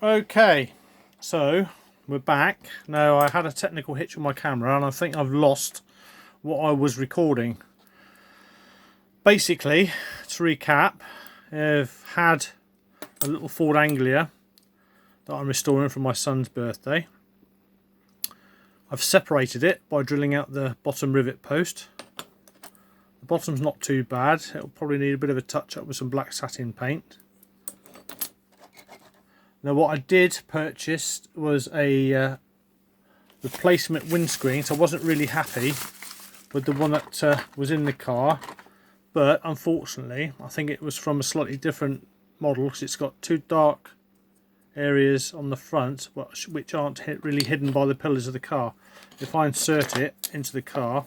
Okay, so we're back. Now, I had a technical hitch with my camera and I think I've lost what I was recording. Basically, to recap, I've had a little Ford Anglia that I'm restoring for my son's birthday. I've separated it by drilling out the bottom rivet post. The bottom's not too bad. It'll probably need a bit of a touch up with some black satin paint. Now what I did purchase was a replacement windscreen, so I wasn't really happy with the one that was in the car, but unfortunately I think it was from a slightly different model because it's got two dark areas on the front which aren't really hidden by the pillars of the car. If I insert it into the car,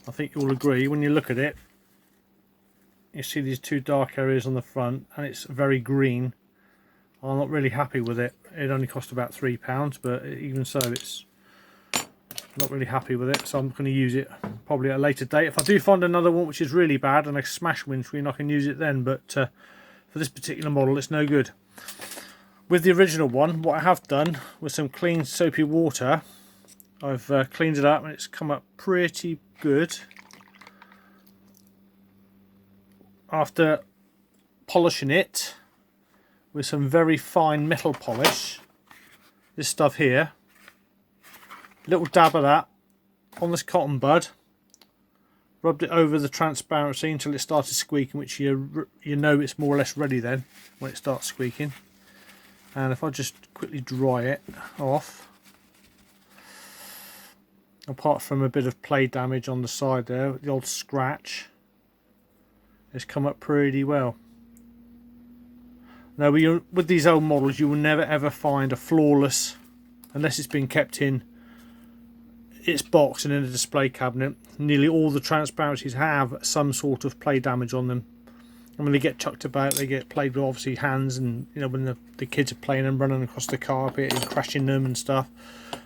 I think you'll agree when you look at it, you see these two dark areas on the front and it's very green. I'm not really happy with it. It only cost about £3, but even so it's not really happy with it, so I'm going to use it probably at a later date. If I do find another one which is really bad and I smash windscreen, I can use it then, but for this particular model it's no good. With the original one, what I have done with some clean soapy water, I've cleaned it up and it's come up pretty good. After polishing it with some very fine metal polish, this stuff here, little dab of that on this cotton bud, rubbed it over the transparency until it started squeaking, which you know it's more or less ready then when it starts squeaking. And if I just quickly dry it off, apart from a bit of play damage on the side there, the old scratch, it's come up pretty well. Now with these old models you will never ever find a flawless, unless it's been kept in its box and in a display cabinet. Nearly all the transparencies have some sort of play damage on them, and when they get chucked about they get played with obviously hands, and you know when the kids are playing and running across the carpet and crashing them and stuff,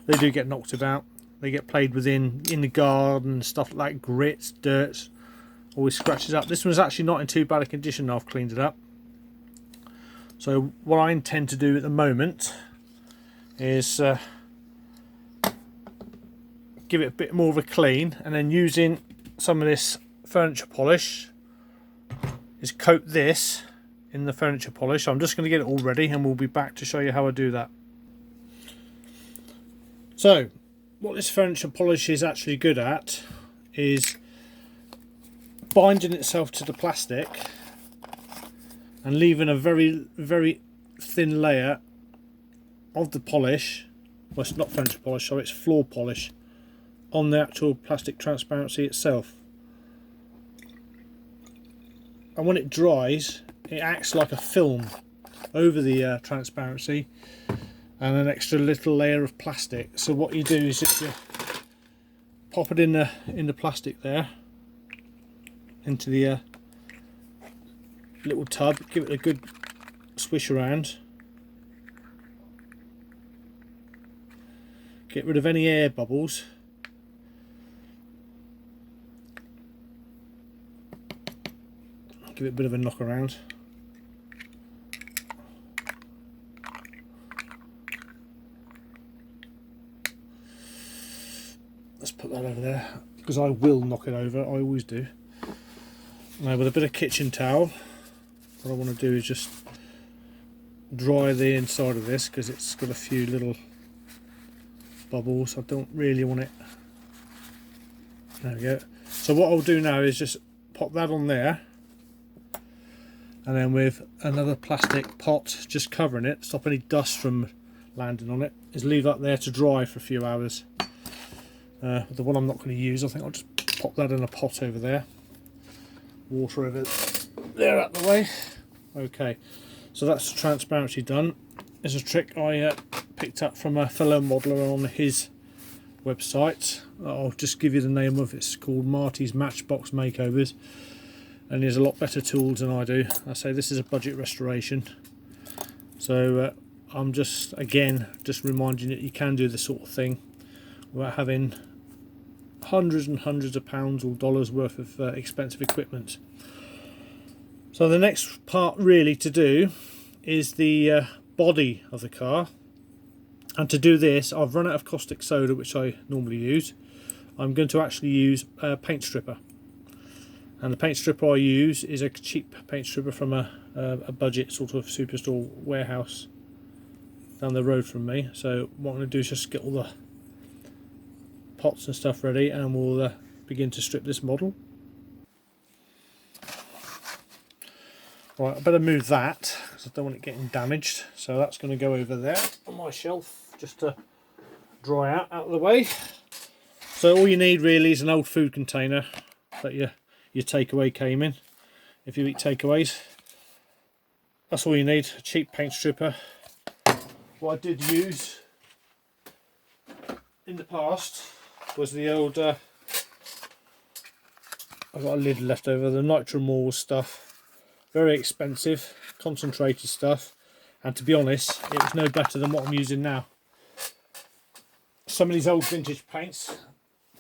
they do get knocked about. They get played with in the garden and stuff like grits, dirt, always scratches up. This one's actually not in too bad a condition. I've cleaned it up. So what I intend to do at the moment is give it a bit more of a clean, and then using some of this furniture polish is coat this in the furniture polish. I'm just going to get it all ready and we'll be back to show you how I do that. So what this furniture polish is actually good at is binding itself to the plastic and leaving a very, very thin layer of the polish. Well, it's not furniture polish, so it's floor polish on the actual plastic transparency itself. And when it dries, it acts like a film over the transparency and an extra little layer of plastic. So what you do is just pop it in the plastic there, into the little tub, give it a good swish around, get rid of any air bubbles, give it a bit of a knock around. Let's put that over there because I will knock it over, I always do. Now with a bit of kitchen towel, what I want to do is just dry the inside of this because it's got a few little bubbles. I don't really want it. There we go. So what I'll do now is just pop that on there, and then with another plastic pot just covering it, stop any dust from landing on it, is leave that there to dry for a few hours. The one I'm not going to use, I think I'll just pop that in a pot over there. Water over there out the way. Okay, so that's the transparency done. There's a trick I picked up from a fellow modeler on his website. I'll just give you the name of it. It's called Marty's Matchbox Makeovers, and he has a lot better tools than I do. I say this is a budget restoration, so I'm just reminding you that you can do this sort of thing without having hundreds and hundreds of pounds or dollars worth of expensive equipment. So the next part really to do is the body of the car, and to do this I've run out of caustic soda, which I normally use. I'm going to actually use a paint stripper, and the paint stripper I use is a cheap paint stripper from a budget sort of superstore warehouse down the road from me. So what I'm going to do is just get all the pots and stuff ready, and we'll begin to strip this model. Right, I better move that because I don't want it getting damaged. So that's going to go over there on my shelf just to dry out of the way. So all you need really is an old food container that your takeaway came in. If you eat takeaways, that's all you need. A cheap paint stripper. What I did use in the past was the old I've got a lid left over, the Nitromol stuff. Very expensive, concentrated stuff, and to be honest, it was no better than what I'm using now. Some of these old vintage paints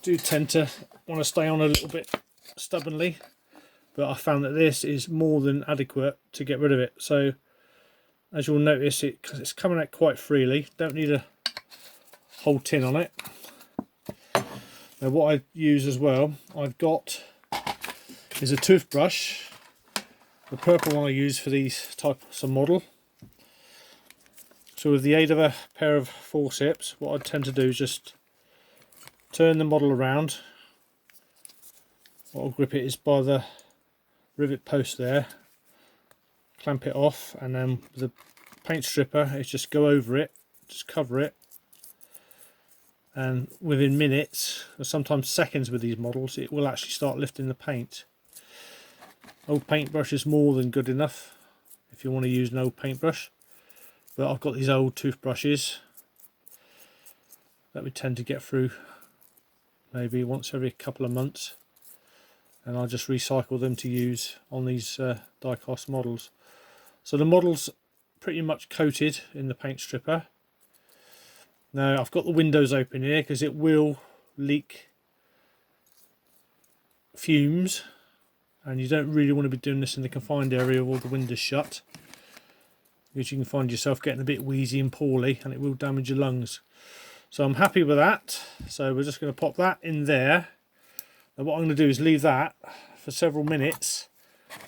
do tend to want to stay on a little bit stubbornly, but I found that this is more than adequate to get rid of it. So as you'll notice, it's coming out quite freely. Don't need a whole tin on it. Now what I use as well, I've got is a toothbrush. The purple one I use for these types of model. So with the aid of a pair of forceps, what I tend to do is just turn the model around. What I'll grip it is by the rivet post there, clamp it off, and then with the paint stripper is just go over it, just cover it, and within minutes or sometimes seconds with these models it will actually start lifting the paint. Old paintbrush is more than good enough if you want to use an old paintbrush, but I've got these old toothbrushes that we tend to get through maybe once every couple of months, and I'll just recycle them to use on these die-cast models. So the model's pretty much coated in the paint stripper. Now I've got the windows open here because it will leak fumes, and you don't really want to be doing this in the confined area with all the windows shut, because you can find yourself getting a bit wheezy and poorly, and it will damage your lungs. So I'm happy with that. So we're just going to pop that in there, and what I'm going to do is leave that for several minutes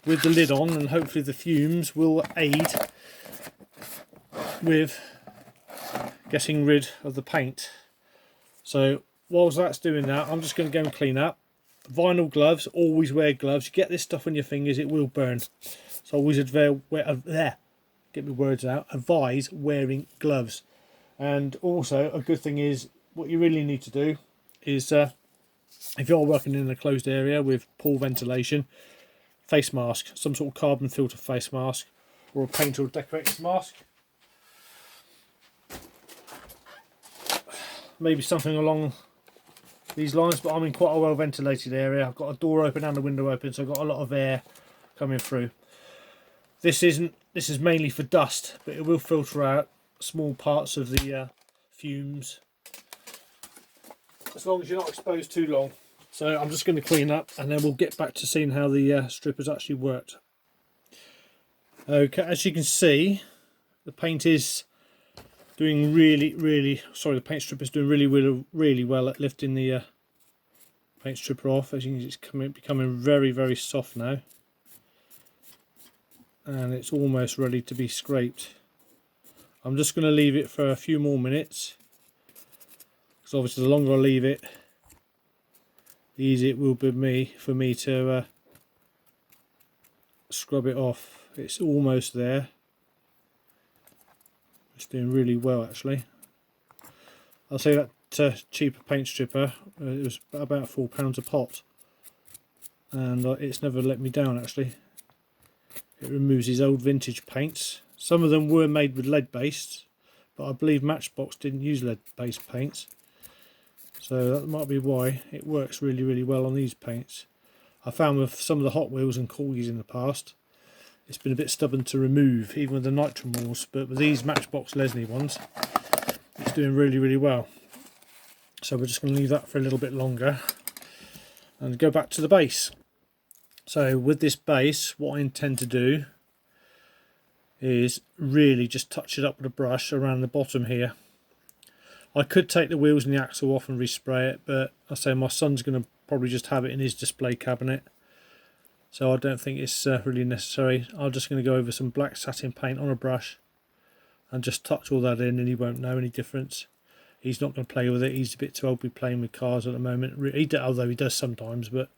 with the lid on, and hopefully the fumes will aid with getting rid of the paint. So whilst that's doing that, I'm just going to go and clean up. Vinyl gloves, always wear gloves. You get this stuff on your fingers, it will burn. So always advise wearing gloves. And also a good thing is, what you really need to do is if you're working in a closed area with poor ventilation, face mask, some sort of carbon filter face mask, or a paint or decorator's mask. Maybe something along these lines, but I'm in quite a well ventilated area. I've got a door open and a window open, so I've got a lot of air coming through. This is mainly for dust, but it will filter out small parts of the fumes, as long as you're not exposed too long. So I'm just going to clean up, and then we'll get back to seeing how the strippers actually worked. Okay, as you can see, the paint is doing the paint stripper is doing really well at lifting the paint stripper off. As you can see, it's becoming very soft now, and it's almost ready to be scraped. I'm just going to leave it for a few more minutes, because obviously the longer I leave it, the easier it will be for me to scrub it off. It's almost there. It's doing really well actually. I'll say that cheaper paint stripper, it was about £4 a pot, and it's never let me down actually. It removes these old vintage paints. Some of them were made with lead based, but I believe Matchbox didn't use lead based paints, so that might be why it works really well on these paints. I found with some of the Hot Wheels and Corgis in the past, it's been a bit stubborn to remove, even with the Nitromals, but with these Matchbox Leslie ones, it's doing really well. So we're just going to leave that for a little bit longer and go back to the base. So with this base, what I intend to do is really just touch it up with a brush around the bottom here. I could take the wheels and the axle off and respray it, but I say my son's going to probably just have it in his display cabinet, so I don't think it's really necessary. I'm just going to go over some black satin paint on a brush and just touch all that in, and he won't know any difference. He's not going to play with it. He's a bit too old to be playing with cars at the moment. Although he does sometimes, but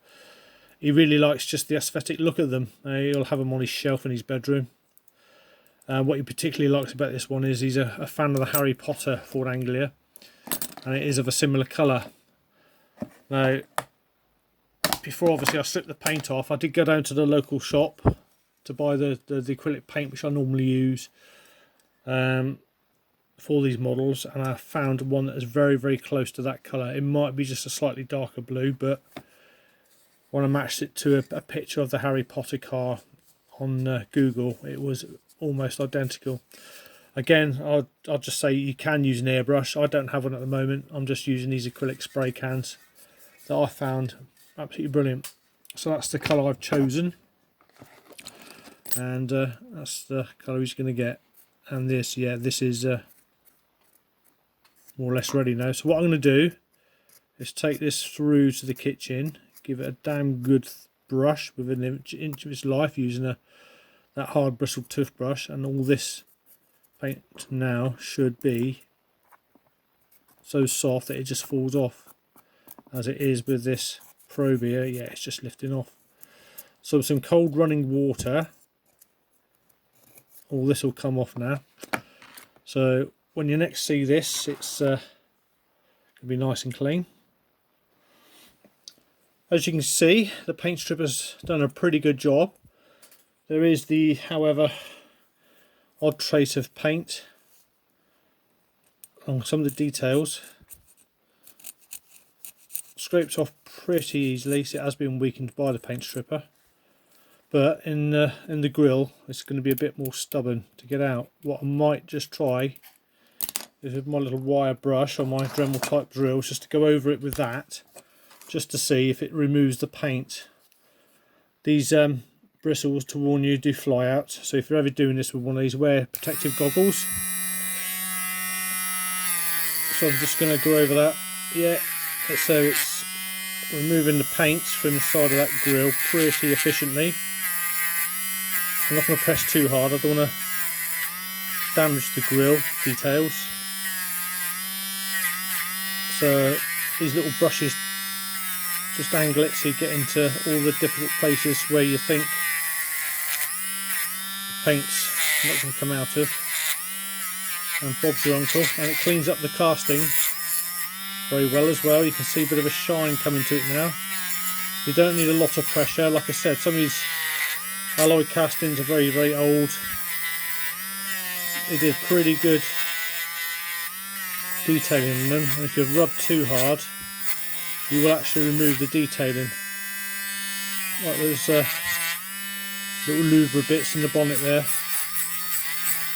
he really likes just the aesthetic look of them. He'll have them on his shelf in his bedroom. What he particularly likes about this one is he's a fan of the Harry Potter Ford Anglia, and it is of a similar colour. Now, before obviously I stripped the paint off, I did go down to the local shop to buy the acrylic paint which I normally use for these models, and I found one that is very, very close to that colour. It might be just a slightly darker blue, but when I matched it to a picture of the Harry Potter car on Google, it was almost identical. Again, I'll just say you can use an airbrush. I don't have one at the moment. I'm just using these acrylic spray cans that I found absolutely brilliant. So that's the colour I've chosen, and that's the colour he's going to get. And this, yeah, this is more or less ready now. So what I'm going to do is take this through to the kitchen, give it a damn good brush with an inch of its life using that hard bristled toothbrush, and all this paint now should be so soft that it just falls off, as it is with this probe here. Yeah, it's just lifting off. So with some cold running water, all this will come off now. So when you next see this, it's going to be nice and clean. As you can see, the paint stripper's done a pretty good job. There is the, however, odd trace of paint on some of the details. Scrapes off pretty easily, so it has been weakened by the paint stripper. But in the grill, it's going to be a bit more stubborn to get out. What I might just try is with my little wire brush on my Dremel type drill, just to go over it with that, just to see if it removes the paint. These bristles, to warn you, do fly out, so if you're ever doing this with one of these, wear protective goggles. So I'm just going to go over that. Yeah, so it's removing the paint from the side of that grill pretty efficiently. I'm not going to press too hard, I don't want to damage the grill details. So these little brushes just angle it so you get into all the difficult places where you think the paint's not going to come out of. And Bob's your uncle, and it cleans up the casting very well as well. You can see a bit of a shine coming to it now. You don't need a lot of pressure. Like I said, some of these alloy castings are very, very old. They did pretty good detailing on them, and if you rub too hard, you will actually remove the detailing. Like there's little louvre bits in the bonnet there.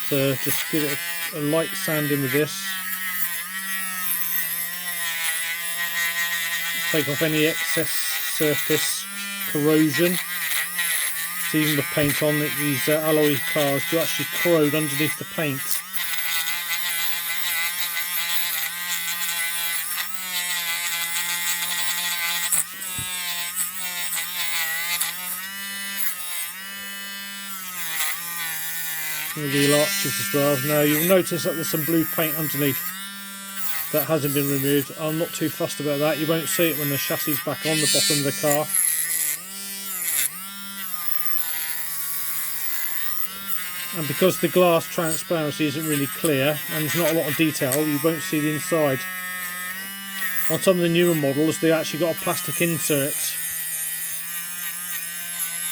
So just give it a light sanding with this. Take off any excess surface corrosion. So even with paint on it, these alloy cars do actually corrode underneath the paint. The wheel arches as well. Now you'll notice that there's some blue paint underneath that hasn't been removed. I'm not too fussed about that. You won't see it when the chassis is back on the bottom of the car. And because the glass transparency isn't really clear and there's not a lot of detail, you won't see the inside. On some of the newer models, they actually got a plastic insert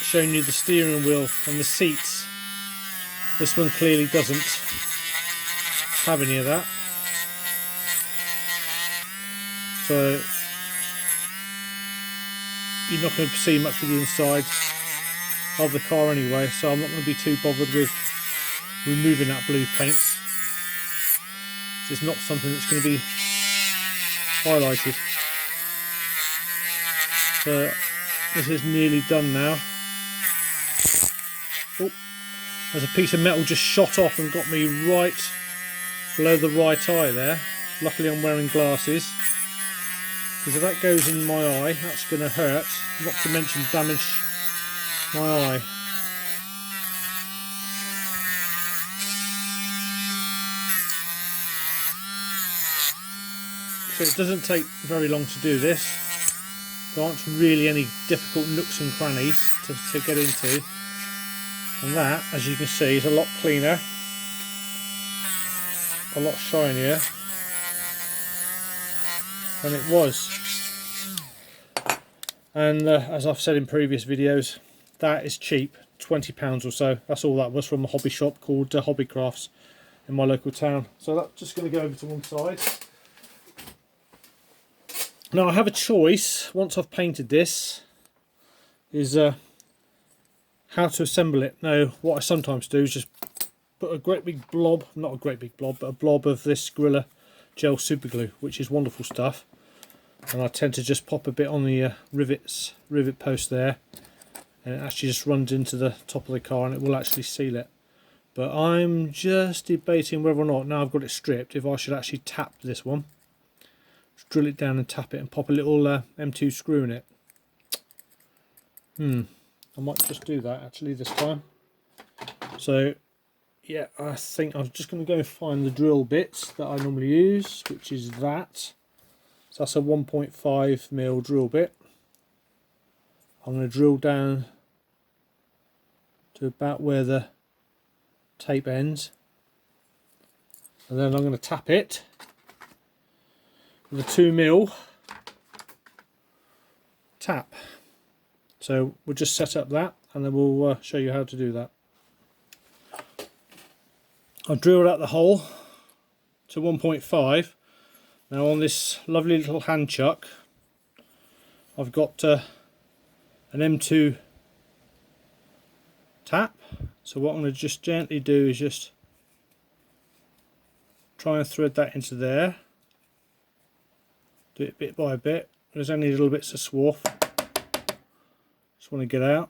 showing you the steering wheel and the seats. This one clearly doesn't have any of that. So you're not going to see much of the inside of the car anyway, so I'm not going to be too bothered with removing that blue paint. It's not something that's going to be highlighted. So this is nearly done now. Oh, There's a piece of metal just shot off and got me right below the right eye there. Luckily I'm wearing glasses, because if that goes in my eye, that's going to hurt, not to mention damage my eye. So it doesn't take very long to do this. There aren't really any difficult nooks and crannies to get into. And that, as you can see, is a lot cleaner, a lot shinier than it was. And as I've said in previous videos, that is cheap, £20 or so. That's all that was, from a hobby shop called Hobby Crafts in my local town. So that's just going to go over to one side. Now I have a choice, once I've painted this, is how to assemble it. Now what I sometimes do is just put a great big blob, not a great big blob, but a blob of this Gorilla Gel super glue, which is wonderful stuff. And I tend to just pop a bit on the rivet post there, and it actually just runs into the top of the car and it will actually seal it. But I'm just debating whether or not, now I've got it stripped, if I should actually tap this one. Just drill it down and tap it and pop a little M2 screw in it. I might just do that actually this time. So yeah, I think I'm just going to go and find the drill bits that I normally use, which is that. So that's a 1.5mm drill bit. I'm going to drill down to about where the tape ends, and then I'm going to tap it with a 2mm tap. So we'll just set up that and then we'll show you how to do that. I've drilled out the hole to 1.5. Now on this lovely little hand chuck, I've got an M2 tap. So what I'm going to just gently do is just try and thread that into there. Do it bit by bit. There's only little bits of swarf. Just want to get out.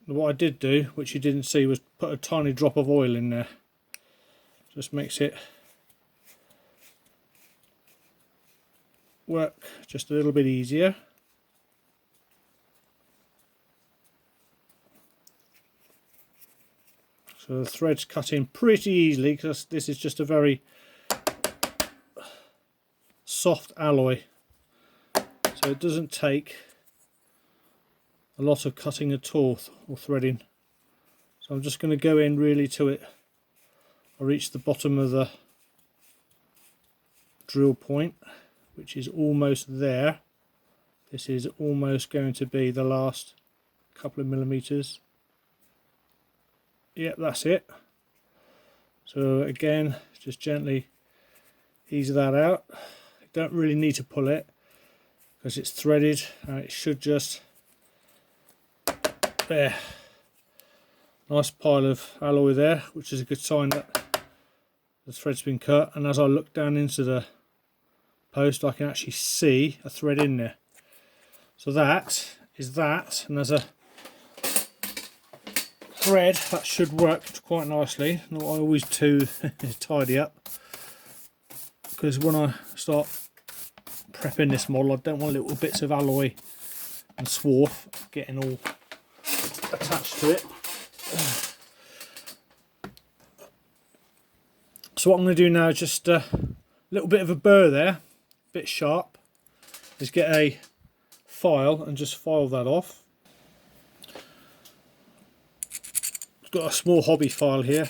What I did do, which you didn't see, was put a tiny drop of oil in there. Just makes it work just a little bit easier. So the threads cut in pretty easily, because this is just a very soft alloy, so it doesn't take a lot of cutting at all, or threading. So I'm just going to go in really till I reach the bottom of the drill point, which is almost there. This is almost going to be the last couple of millimeters. Yep, that's it. So again, just gently ease that out. You don't really need to pull it because it's threaded, and it should just, there, nice pile of alloy there, which is a good sign that the thread's been cut. And as I look down into the post, I can actually see a thread in there. So that is that, and there's a thread that should work quite nicely. Not what I always do is tidy up, because when I start prepping this model, I don't want little bits of alloy and swarf getting all attached to it. So what I'm going to do now is just a little bit of a burr there, a bit sharp, is get a file and just file that off. I've got a small hobby file here.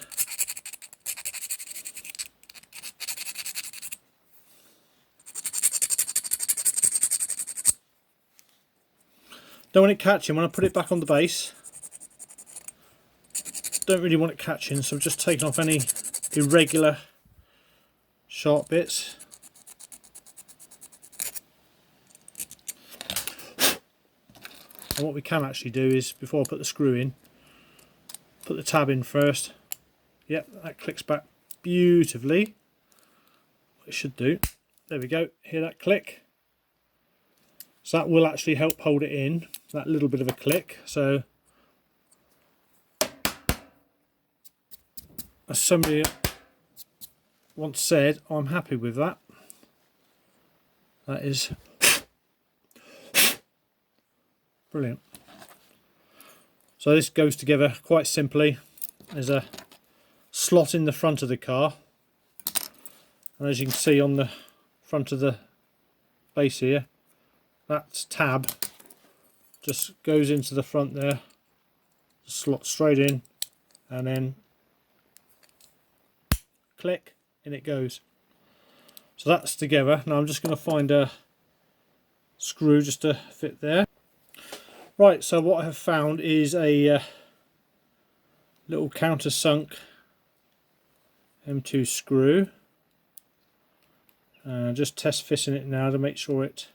Don't want it catching when I put it back on the base. Don't really want it catching, so I'm just taking off any irregular sharp bits. And what we can actually do is, before I put the screw in, put the tab in first. Yep, that clicks back beautifully. it should do. There we go, hear that click? So that will actually help hold it in, that little bit of a click. So as somebody once said, I'm happy with that. That is brilliant. So this goes together quite simply. There's a slot in the front of the car, and as you can see on the front of the base here, that tab just goes into the front there, slot straight in, and then click, and it goes. So that's together. Now I'm just going to find a screw just to fit there. Right, so what I have found is a little countersunk M2 screw. Just test fitting it now to make sure it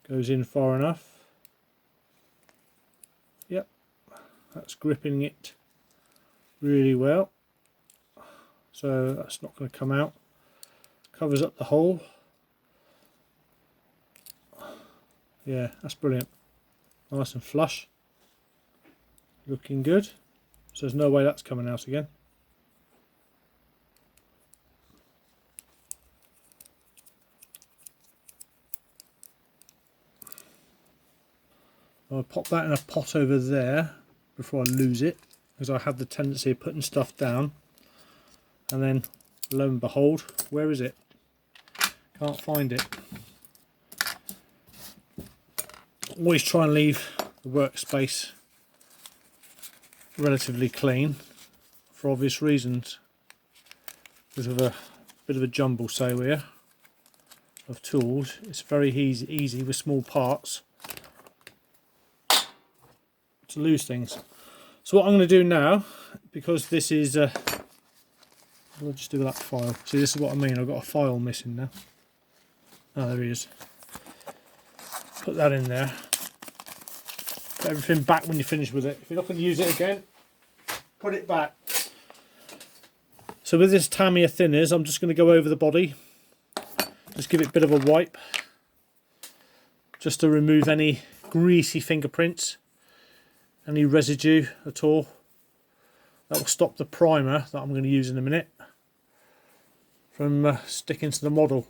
goes in far enough. Yep, that's gripping it really well. So that's not going to come out. Covers up the hole. Yeah, that's brilliant. Nice and flush. Looking good. So there's no way that's coming out again. I'll pop that in a pot over there before I lose it, because I have the tendency of putting stuff down and then lo and behold, where is it? Can't find it. Always try and leave the workspace relatively clean for obvious reasons, because of a bit of a jumble so here of tools. It's very easy with small parts to lose things. So what I'm going to do now, because this is I'll just do that file. See, this is what I mean, I've got a file missing now. Oh, there he is. Put that in there. Put everything back when you finish with it. If you're not going to use it again, put it back. So with this Tamiya thinners, I'm just going to go over the body. Just give it a bit of a wipe, just to remove any greasy fingerprints, any residue at all. That will stop the primer that I'm going to use in a minute from sticking to the model.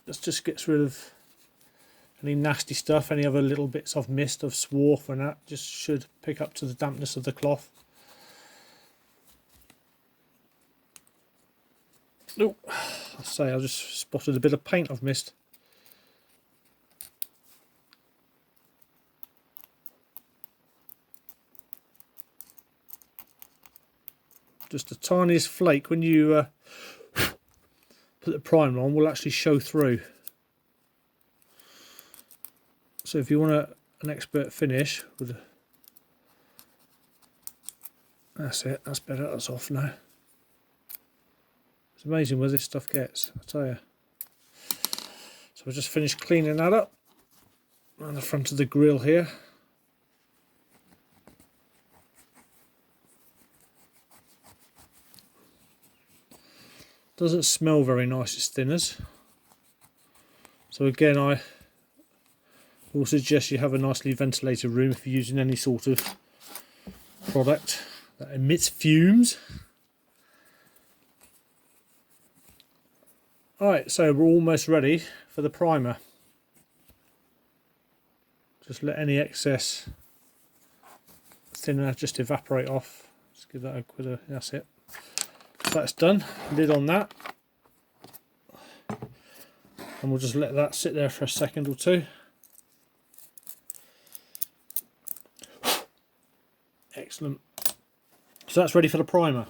This just gets rid of any nasty stuff, any other little bits I've missed of swarf and that just should pick up to the dampness of the cloth. Oh, I say I just spotted a bit of paint I've missed. Just the tiniest flake when you put the primer on will actually show through. So if you want an expert finish with that's it, that's better, that's off now. It's amazing where this stuff gets, I tell you. So I just finished cleaning that up on the front of the grille here. Doesn't smell very nice as thinners. So again, I will suggest you have a nicely ventilated room if you're using any sort of product that emits fumes. Alright, so we're almost ready for the primer. Just let any excess thinner just evaporate off. Just give that a quick, that's it. So that's done, lid on that. And we'll just let that sit there for a second or two. Excellent. So that's ready for the primer.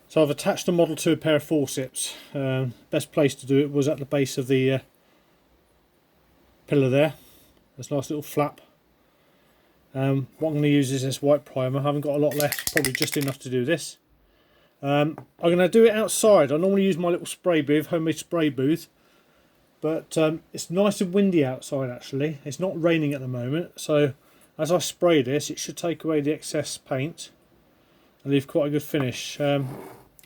So I've attached the model to a pair of forceps. Best place to do it was at the base of the pillar there. This nice little flap. What I'm going to use is this white primer. I haven't got a lot left, probably just enough to do this. I'm going to do it outside. I normally use my little spray booth, homemade spray booth, but it's nice and windy outside actually. It's not raining at the moment, so as I spray this it should take away the excess paint, I leave quite a good finish. I'm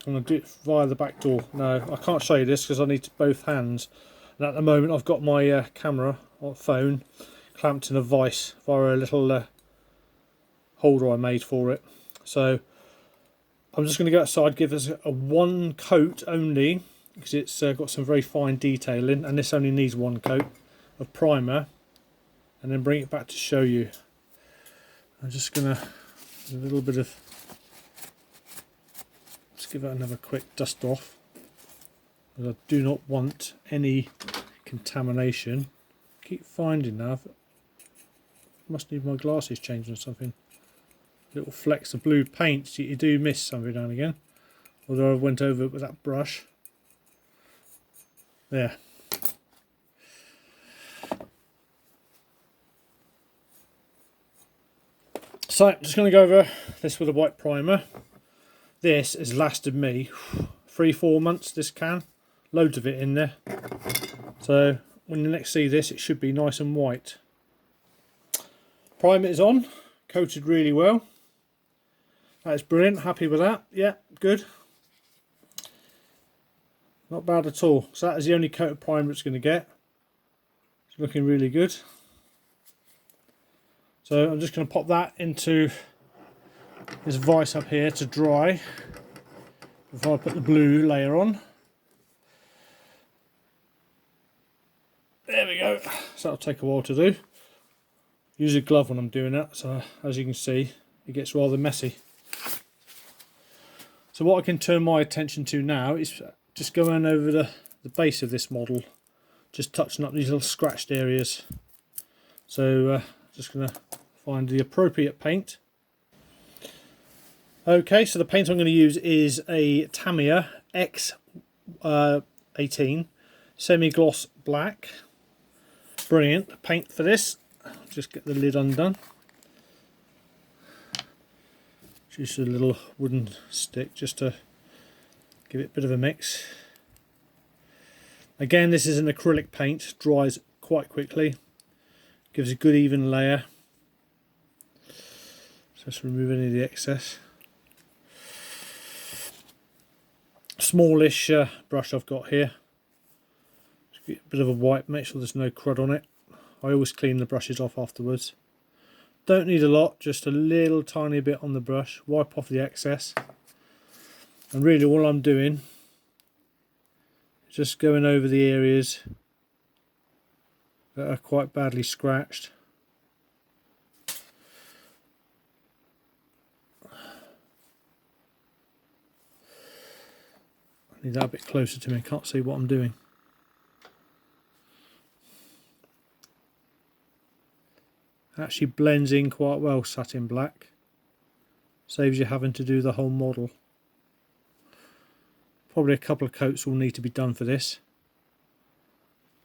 going to do it via the back door. No, I can't show you this because I need both hands. And at the moment I've got my camera or phone clamped in a vise via a little holder I made for it. So I'm just going to go outside, give this a one coat only, because it's got some very fine detailing, and this only needs one coat of primer, and then bring it back to show you. I'm just going to a little bit of, let's give it another quick dust off, because I do not want any contamination. Keep finding now, must need my glasses changed or something. Little flecks of blue paint you do miss every now and again, although I went over it with that brush. There. So I'm just going to go over this with a white primer. This has lasted me 3-4 months, this can. Loads of it in there. So when you next see this, it should be nice and white. Primer is on, coated really well. That's brilliant, happy with that. Yeah, good. Not bad at all. So that is the only coat of primer it's going to get. It's looking really good. So I'm just going to pop that into this vise up here to dry before I put the blue layer on. There we go. So that'll take a while to do. Use a glove when I'm doing that, so as you can see it gets rather messy. So what I can turn my attention to now is just going over the base of this model, just touching up these little scratched areas. So just going to find the appropriate paint. Okay, so the paint I'm going to use is a Tamiya X18 semi-gloss black. Brilliant paint for this. Just get the lid undone. Just a little wooden stick just to give it a bit of a mix. Again, this is an acrylic paint, dries quite quickly, gives a good even layer. Just remove any of the excess. Smallish brush I've got here. Just get a bit of a wipe, make sure there's no crud on it. I always clean the brushes off afterwards. Don't need a lot, just a little tiny bit on the brush. Wipe off the excess. And really all I'm doing is just going over the areas that are quite badly scratched. I need that a bit closer to me, I can't see what I'm doing. Actually blends in quite well, satin black. Saves you having to do the whole model. Probably a couple of coats will need to be done for this.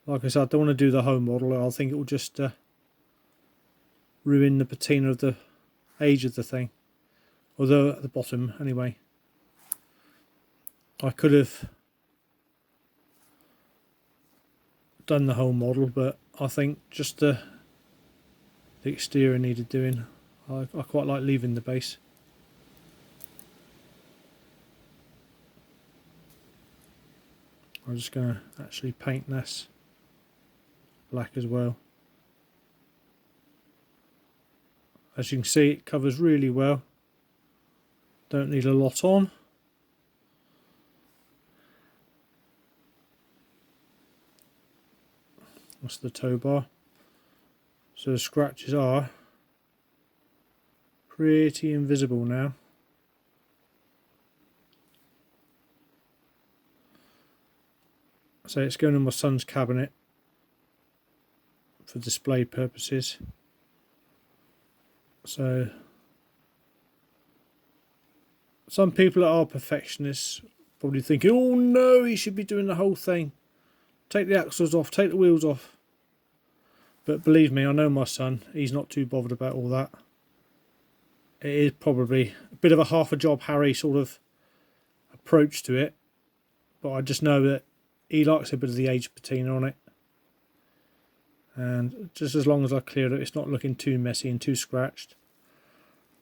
Like I said, I don't want to do the whole model. I think it will just ruin the patina of the age of the thing. Although at the bottom, anyway. I could have done the whole model, but I think just the exterior needed doing. I quite like leaving the base. I'm just going to actually paint this black as well. As you can see, it covers really well. Don't need a lot on. That's the tow bar. So the scratches are pretty invisible now. So it's going in my son's cabinet for display purposes. So some people that are perfectionists probably thinking, oh no, he should be doing the whole thing. Take the axles off, take the wheels off. But believe me, I know my son, he's not too bothered about all that. It is probably a bit of a half a job Harry sort of approach to it. But I just know that he likes a bit of the age patina on it. And just as long as I clear it, it's not looking too messy and too scratched.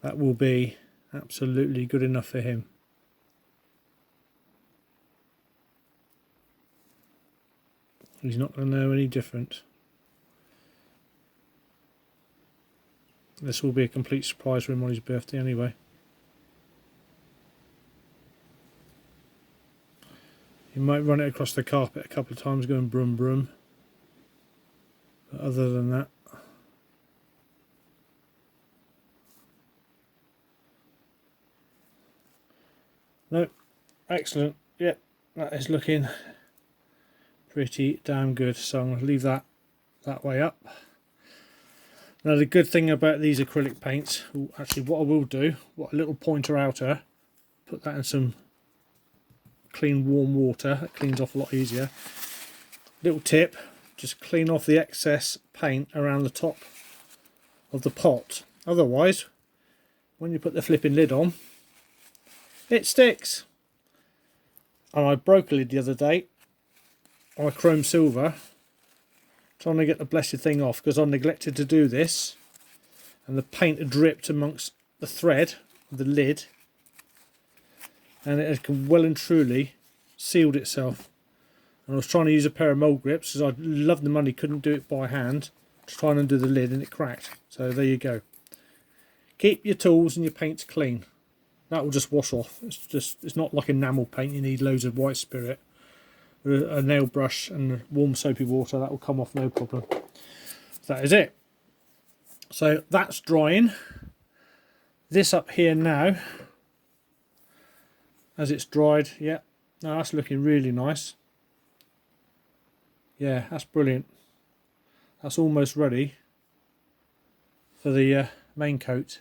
That will be Absolutely good enough for him. He's not going to know any different. This will be a complete surprise for him on his birthday anyway. You might run it across the carpet a couple of times going brum brum. But other than that, no, excellent. Yep, that is looking pretty damn good. So I'm going to leave that way up. Now the good thing about these acrylic paints, actually what I will do, what a little pointer outer, put that in some clean warm water, that cleans off a lot easier. Little tip, just clean off the excess paint around the top of the pot. Otherwise, when you put the flipping lid on, it sticks. And I broke a lid the other day on a chrome silver, trying to get the blessed thing off because I neglected to do this, and the paint had dripped amongst the thread of the lid, and it had well and truly sealed itself. And I was trying to use a pair of mould grips because I loved the money, couldn't do it by hand, to try and undo the lid, and it cracked. So there you go. Keep your tools and your paints clean. That will just wash off. It's not like enamel paint. You need loads of white spirit. With a nail brush and warm soapy water, that will come off no problem. That is it. So that's drying. This up here now, as it's dried, yeah, now that's looking really nice. Yeah, that's brilliant. That's almost ready for the main coat.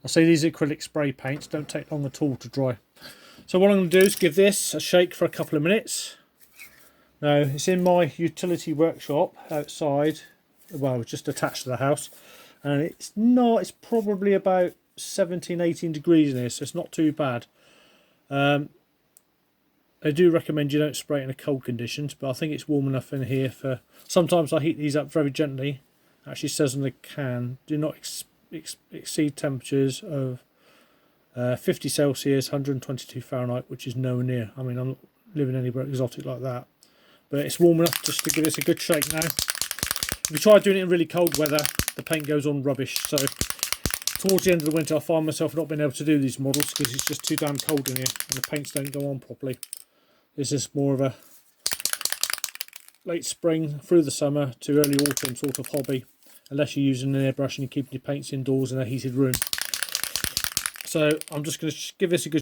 I say these acrylic spray paints don't take long at all to dry. So what I'm going to do is give this a shake for a couple of minutes. Now it's in my utility workshop outside, well just attached to the house, and it's probably about 17-18 degrees in here, so it's not too bad. I do recommend you don't spray it in cold conditions, but I think it's warm enough in here for... Sometimes I heat these up very gently. It actually says on the can, do not exceed temperatures of 50 Celsius, 122 Fahrenheit, which is nowhere near. I mean, I'm not living anywhere exotic like that. But it's warm enough just to give this a good shake now. If you try doing it in really cold weather, the paint goes on rubbish. So towards the end of the winter, I find myself not being able to do these models because it's just too damn cold in here and the paints don't go on properly. This is more of a late spring through the summer to early autumn sort of hobby, unless you're using an airbrush and you're keeping your paints indoors in a heated room. So I'm just going to give this a good